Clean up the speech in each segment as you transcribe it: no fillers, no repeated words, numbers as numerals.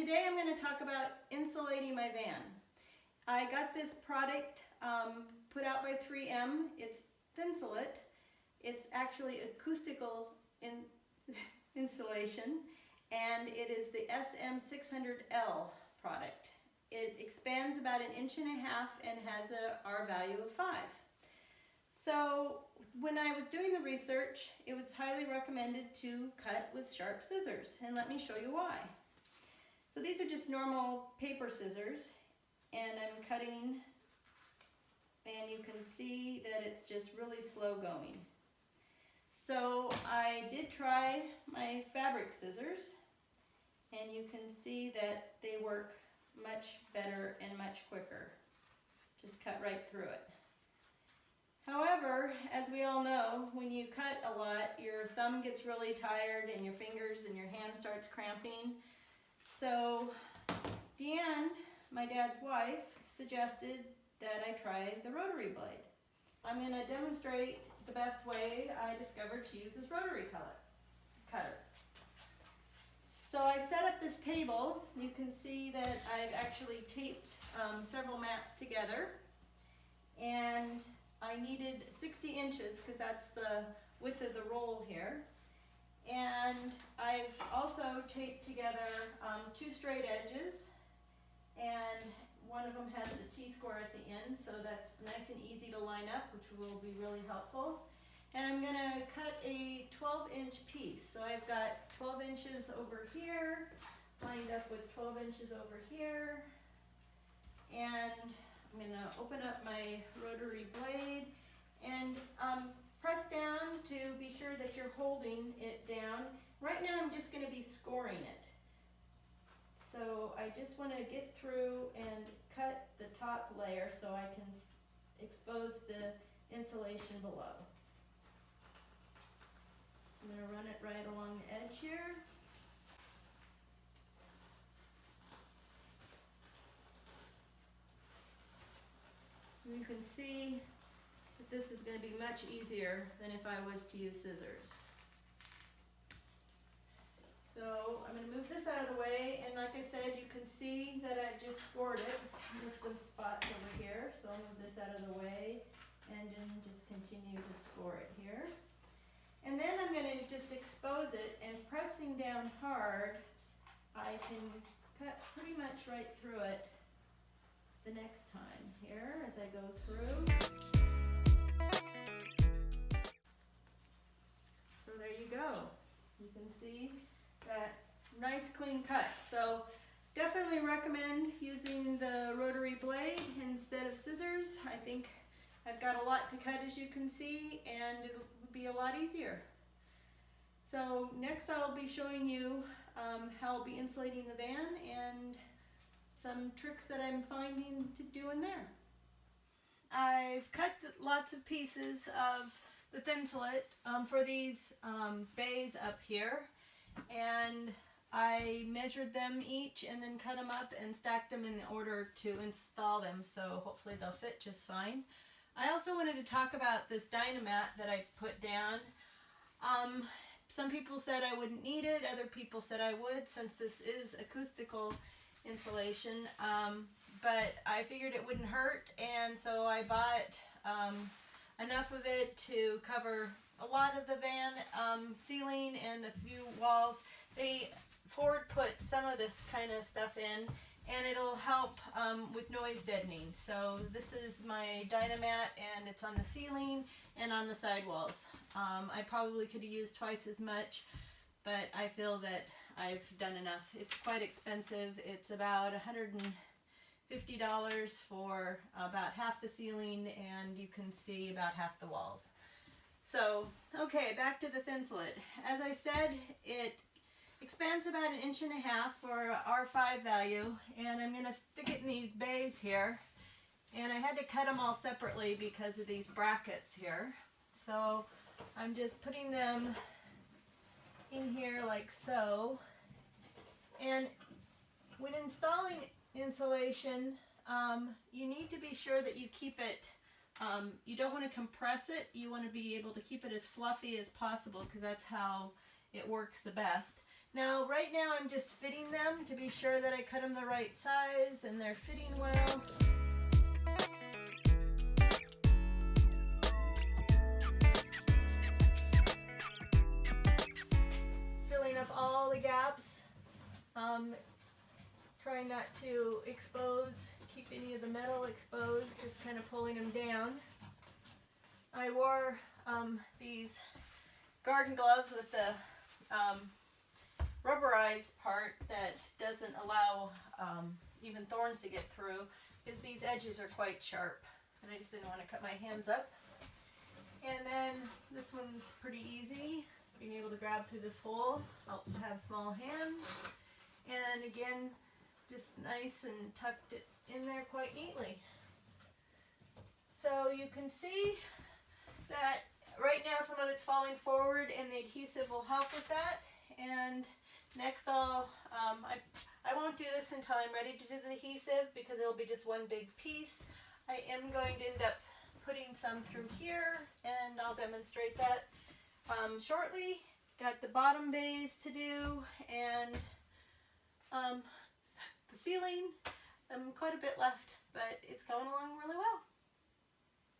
today I'm going to talk about insulating my van. I got this product put out by 3M. It's Thinsulate. It's actually acoustical insulation, and it is the SM600L product. It expands about 1.5 inches and has a R value of 5. So when I was doing the research, it was highly recommended to cut with sharp scissors, and let me show you why. So these are just normal paper scissors, and I'm cutting, and you can see that it's just really slow going. So I did try my fabric scissors, and you can see that they work much better and much quicker. Just cut right through it. However, as we all know, when you cut a lot, your thumb gets really tired and your fingers and your hand starts cramping. So Deanne, my dad's wife, suggested that I try the rotary blade. I'm going to demonstrate the best way I discovered to use this rotary cutter. So I set up this table. You can see that I've actually taped several mats together, and I needed 60 inches because that's the width of the roll here. And I've also taped together 2 straight edges, and one of them has the T-score at the end, so that's nice and easy to line up, which will be really helpful. And I'm going to cut a 12-inch piece. So I've got 12 inches over here, lined up with 12 inches over here, and I'm going to open up my rotary blade and press down to be sure that you're holding it down. Right now I'm just going to be scoring it. So I just want to get through and cut the top layer so I can expose the insulation below. So I'm going to run it right along the edge here. You can see that this is going to be much easier than if I was to use scissors. So I'm going to move this out of the way, and like I said, you can see that I've just scored it. Just those spots over here, so I'll move this out of the way and then just continue to score it here. And then I'm going to just expose it, and pressing down hard, I can cut pretty much right through it the next time here as I go through. So there you go. You can see that nice clean cut. So definitely recommend using the rotary blade instead of scissors. I think I've got a lot to cut, as you can see, and it'll be a lot easier. So next I'll be showing you how I'll be insulating the van and some tricks that I'm finding to do in there. I've cut lots of pieces of the Thinsulate for these bays up here, and I measured them each and then cut them up and stacked them in order to install them, so hopefully they'll fit just fine. I also wanted to talk about this Dynamat that I put down. Some people said I wouldn't need it, other people said I would, since this is acoustical insulation, but I figured it wouldn't hurt, and so I bought enough of it to cover a lot of the van ceiling and a few walls. Ford put some of this kind of stuff in, and it'll help with noise deadening. So this is my Dynamat, and it's on the ceiling and on the sidewalls. I probably could have used twice as much, but I feel that I've done enough. It's quite expensive. It's about $150 for about half the ceiling, and you can see about half the walls. So, okay, back to the Thinsulate. As I said, it expands about 1.5 inches for R5 value, and I'm going to stick it in these bays here. And I had to cut them all separately because of these brackets here. So I'm just putting them in here like so. And when installing insulation, you need to be sure that you keep it, you don't want to compress it, you want to be able to keep it as fluffy as possible because that's how it works the best. Now, right now I'm just fitting them to be sure that I cut them the right size and they're fitting well. Filling up all the gaps. Trying not to keep any of the metal exposed, just kind of pulling them down. I wore these garden gloves with the rubberized part that doesn't allow even thorns to get through, because these edges are quite sharp, and I just didn't want to cut my hands up. And then this one's pretty easy, being able to grab through this hole. I'll have small hands, and again, just nice and tucked it in there quite neatly. So you can see that right now some of it's falling forward, and the adhesive will help with that. And next I won't do this until I'm ready to do the adhesive, because it'll be just one big piece. I am going to end up putting some through here, and I'll demonstrate that shortly. Got the bottom bays to do, and the ceiling, quite a bit left, but it's going along really well.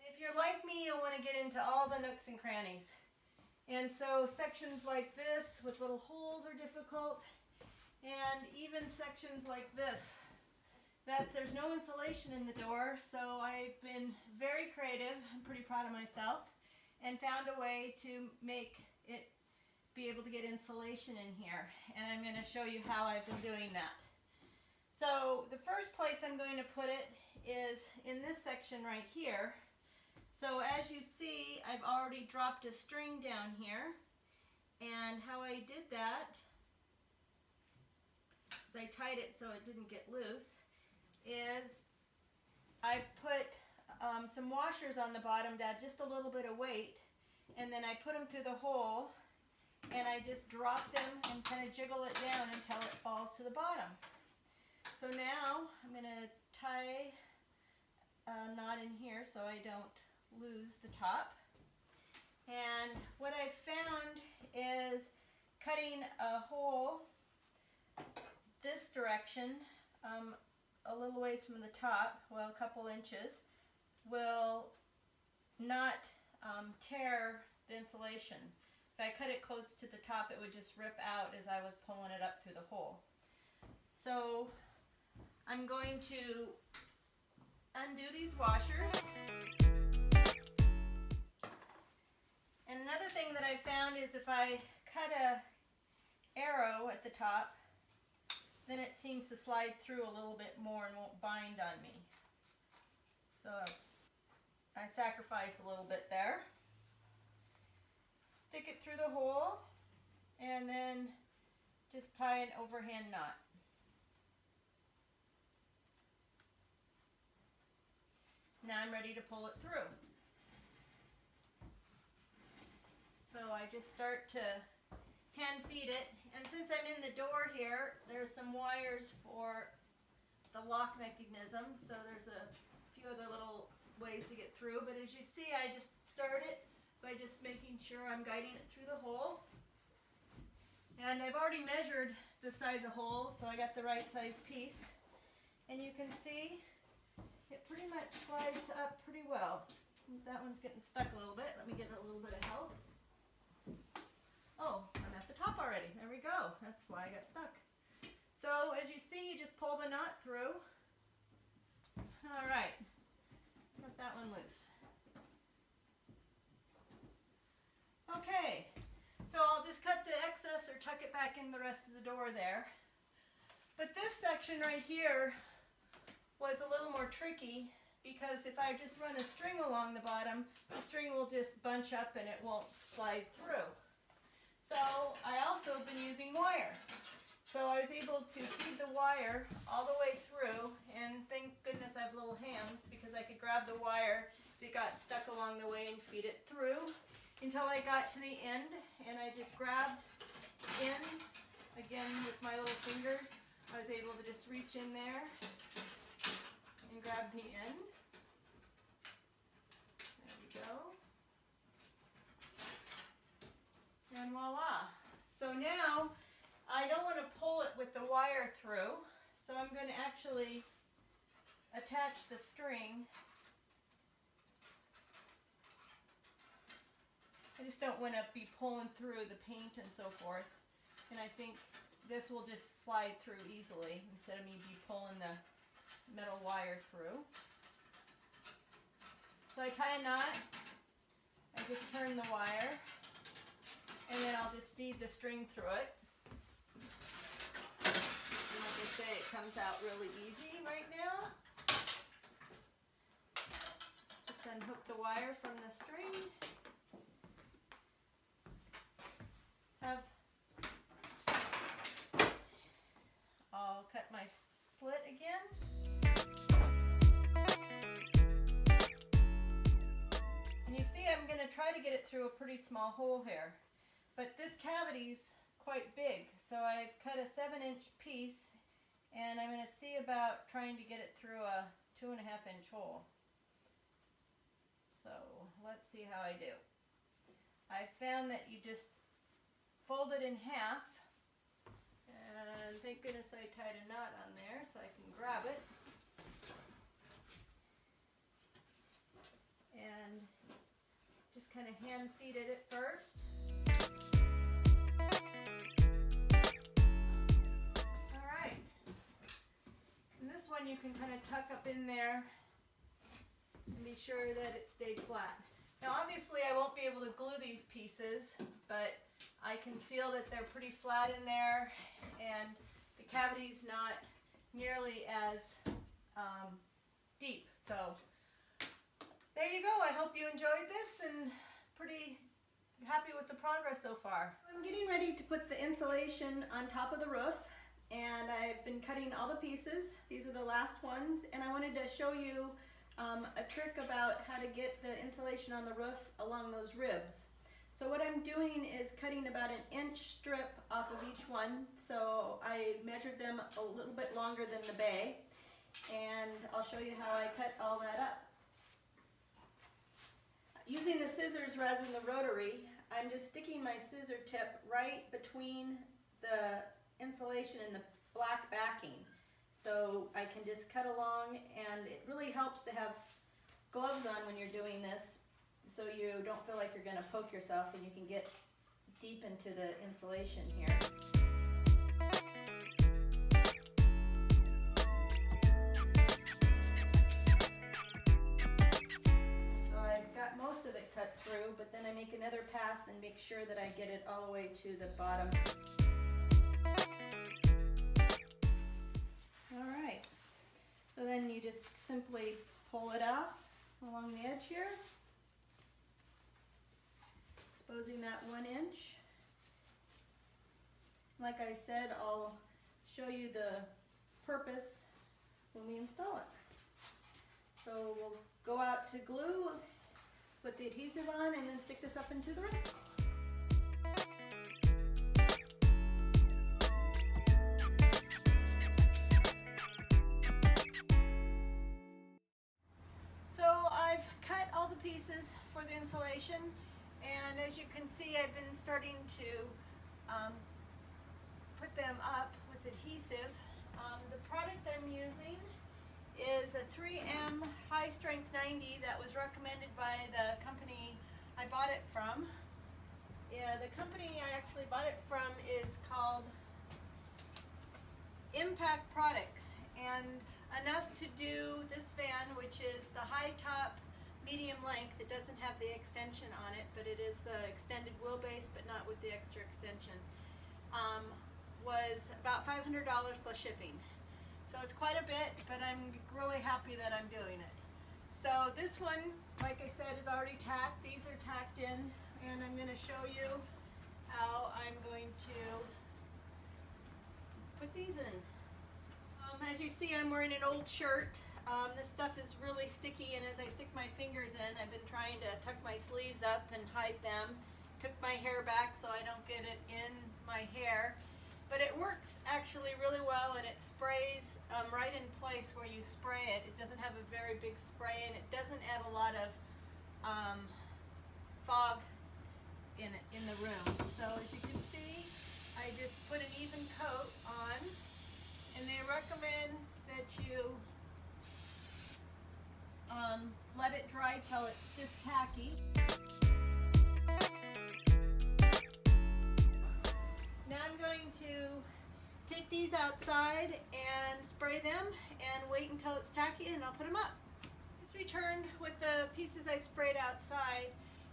If you're like me, you'll want to get into all the nooks and crannies. And so sections like this with little holes are difficult, and even sections like this, that there's no insulation in the door, so I've been very creative, I'm pretty proud of myself, and found a way to make it be able to get insulation in here. And I'm going to show you how I've been doing that. So the first place I'm going to put it is in this section right here. So as you see, I've already dropped a string down here, and how I did that is I tied it so it didn't get loose, is I've put some washers on the bottom to add just a little bit of weight, and then I put them through the hole, and I just drop them and kind of jiggle it down until it falls to the bottom. So now I'm going to tie a knot in here so I don't lose the top. And what I found is cutting a hole this direction, a little ways from the top, well, a couple inches, will not tear the insulation. If I cut it close to the top, it would just rip out as I was pulling it up through the hole. So I'm going to undo these washers. And another thing that I found is if I cut a arrow at the top, then it seems to slide through a little bit more and won't bind on me. So I sacrifice a little bit there. Stick it through the hole, and then just tie an overhand knot. Now I'm ready to pull it through. So I just start to hand feed it, and since I'm in the door here, there's some wires for the lock mechanism, so there's a few other little ways to get through, but as you see, I just start it by just making sure I'm guiding it through the hole. And I've already measured the size of hole, so I got the right size piece. And you can see it pretty much slides up pretty well. That one's getting stuck a little bit. Let me give it a little bit of help. Oh, I'm at the top already. There we go. That's why I got stuck. So as you see, you just pull the knot through. All right, got that one loose. Okay, so I'll just cut the excess or tuck it back in the rest of the door there. But this section right here was a little more tricky, because if I just run a string along the bottom, the string will just bunch up and it won't slide through. So I also have been using wire. So I was able to feed the wire all the way through, and thank goodness I have little hands, because I could grab the wire that got stuck along the way and feed it through until I got to the end, and I just grabbed in, again with my little fingers. I was able to just reach in there and grab the end. There we go. And voila. So now I don't want to pull it with the wire through, so I'm going to actually attach the string. I just don't want to be pulling through the paint and so forth. And I think this will just slide through easily instead of me be pulling the metal wire through. So I tie a knot, I just turn the wire, and then I'll just feed the string through it. And like I say, it comes out really easy right now. Just unhook the wire from the string. I'll cut my slit again. And you see I'm going to try to get it through a pretty small hole here. But this cavity's quite big, so I've cut a 7-inch piece, and I'm going to see about trying to get it through a 2.5-inch hole. So let's see how I do. I found that you just fold it in half, and thank goodness I tied a knot on there so I can grab it. And just kind of hand feed it at first. Alright. And this one you can kind of tuck up in there and be sure that it stayed flat. Now obviously I won't be able to glue these pieces, but I can feel that they're pretty flat in there, and the cavity's not nearly as deep. So there you go. I hope you enjoyed this, and pretty happy with the progress so far. I'm getting ready to put the insulation on top of the roof, and I've been cutting all the pieces. These are the last ones, and I wanted to show you a trick about how to get the insulation on the roof along those ribs. So what I'm doing is cutting about an inch strip off of each one. So I measured them a little bit longer than the bay, and I'll show you how I cut all that up. Using the scissors rather than the rotary, I'm just sticking my scissor tip right between the insulation and the black backing. So I can just cut along, and it really helps to have gloves on when you're doing this, so you don't feel like you're going to poke yourself, and you can get deep into the insulation here. So I've got most of it cut through, but then I make another pass and make sure that I get it all the way to the bottom. Alright, so then you just simply pull it off along the edge here, exposing that 1 inch. Like I said, I'll show you the purpose when we install it. So we'll go out to glue, put the adhesive on, and then stick this up into the roof. So I've cut all the pieces for the insulation, and as you can see, I've been starting to put them up with adhesive. The product I'm using is a 3M High Strength 90 that was recommended by the company I bought it from. Yeah, the company I actually bought it from is called Impact Products, and enough to do this fan, which is the high top medium length. It doesn't have the extension on it, but it is the extended wheelbase, but not with the extra extension. Was about $500 plus shipping. So it's quite a bit, but I'm really happy that I'm doing it. So this one, like I said, is already tacked. These are tacked in, and I'm going to show you how I'm going to put these in. As you see, I'm wearing an old shirt. This stuff is really sticky, and as I stick my fingers in, I've been trying to tuck my sleeves up and hide them. Took my hair back so I don't get it in my hair. But it works actually really well, and it sprays right in place where you spray it. It doesn't have a very big spray, and it doesn't add a lot of fog in the room. So as you can see, I I just put an even coat on, and they recommend that you let it dry till it's just tacky. Now I'm going to take these outside and spray them and wait until it's tacky, and I'll put them up. Just returned with the pieces I sprayed outside,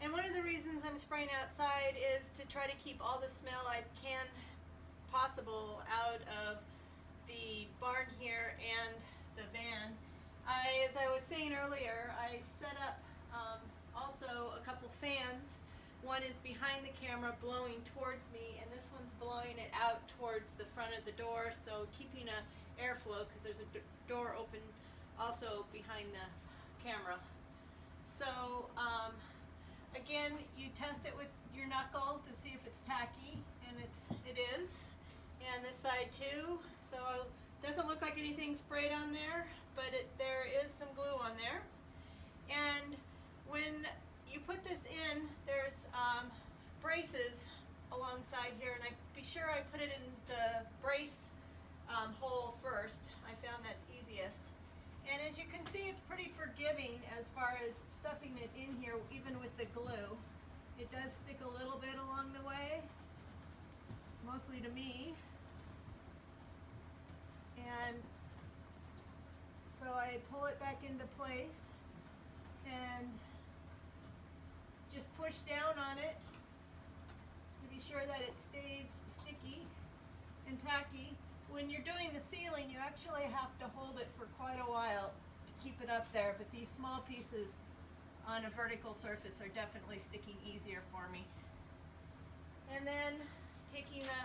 and one of the reasons I'm spraying outside is to try to keep all the smell I can possible out of the barn here and the van. As I was saying earlier, I set up also a couple fans. One is behind the camera blowing towards me, and this one's blowing it out towards the front of the door, so keeping a airflow, because there's a door open also behind the camera. So again, you test it with your knuckle to see if it's tacky, and it is, and this side too. So it doesn't look like anything sprayed on there, but there is some glue on there. And when you put this in, there's braces alongside here, and be sure I put it in the brace hole first. I found that's easiest. And as you can see, it's pretty forgiving as far as stuffing it in here, even with the glue. It does stick a little bit along the way, mostly to me. And so I pull it back into place and just push down on it to be sure that it stays sticky and tacky. When you're doing the ceiling, you actually have to hold it for quite a while to keep it up there, but these small pieces on a vertical surface are definitely sticking easier for me. And then taking the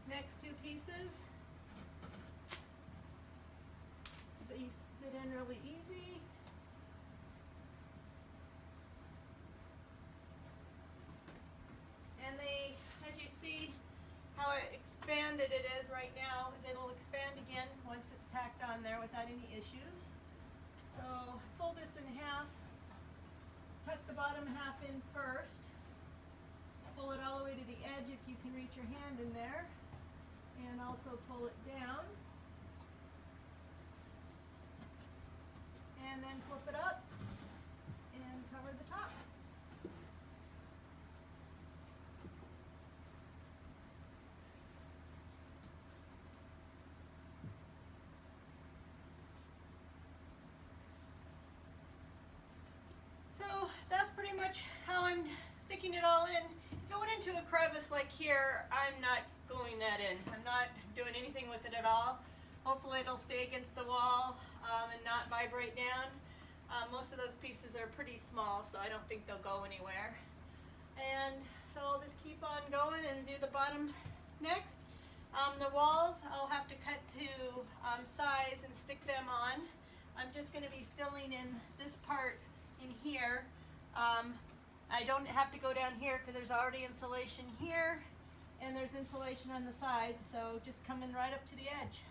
next two pieces, these fit in really easy. And they, as you see how expanded it is right now, it'll expand again once it's tacked on there without any issues. So fold this in half, tuck the bottom half in first, pull it all the way to the edge if you can reach your hand in there, and also pull it down. And then flip it up and cover the top. So that's pretty much how I'm sticking it all in. If it went into a crevice like here, I'm not gluing that in. I'm not doing anything with it at all. Hopefully it'll stay against the wall and not vibrate down. Most of those pieces are pretty small, so I don't think they'll go anywhere. And so I'll just keep on going and do the bottom next. The walls I'll have to cut to size and stick them on. I'm just going to be filling in this part in here. I don't have to go down here because there's already insulation here, and there's insulation on the side, so just coming right up to the edge.